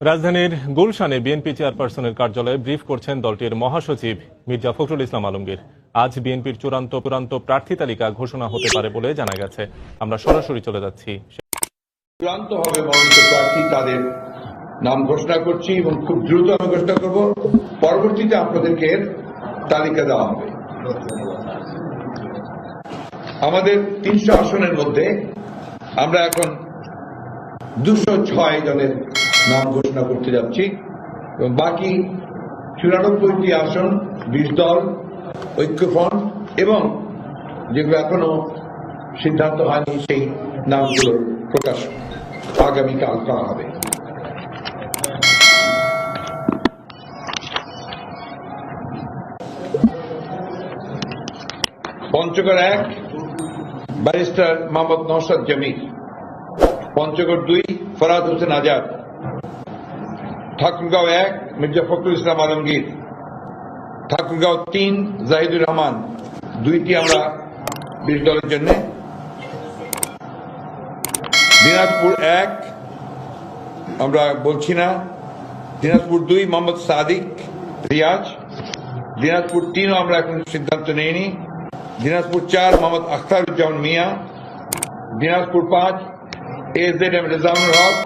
রাজধানীর গুলশানে বিএনপি চেয়ারপারসনের কার্যালয়ে ব্রিফ করছেন দলটির মহাসচিব মির্জা ফখরুল ইসলাম আলমগীর। আজ বিএনপির চূড়ান্ত প্রার্থী তালিকা ঘোষণা হতে পারে বলে জানা গেছে। আমরা সরাসরি চলে যাচ্ছি। চূড়ান্ত হবে মনোনীত প্রার্থী তাদের নাম ঘোষণা করছি এবং খুব দ্রুত আমি ঘোষণা করব। পরবর্তীতে আপনাদেরকে এর তালিকা দেওয়া হবে। আমাদের 300 আসনের মধ্যে আমরা এখন 206 জনের নাম ঘোষণা করতে যাচ্ছি এবং বাকি 94টি আসন 20 দল, ঐক্যফ্রন্ট এবং যেগুলো এখনো সিদ্ধান্ত হয়নি সেই নামগুলো প্রকাশ আগামীকাল করা হবে। পঞ্চগড় 1 ব্যারিস্টার মোহাম্মদ নওশাদ জামিল, পঞ্চগড় 2 ফরহাদ হোসেন আজাদ, ঠাকুরগাঁও 1 মির্জা ফখরুল ইসলাম আলমগীর, ঠাকুরগাঁও 3 জাহিদুর রহমান, 2টি আমরা 20 দলের জন্য, দিনাজপুর 1 আমরা বলছি না, দিনাজপুর 2 মোহাম্মদ সাদিক রিয়াজ, দিনাজপুর 3ও আমরা এখন সিদ্ধান্ত নেইনি, দিনাজপুর 4 মোহাম্মদ আখতারুজ্জামান মিয়া, দিনাজপুর 5 AZM রেজাউল হক,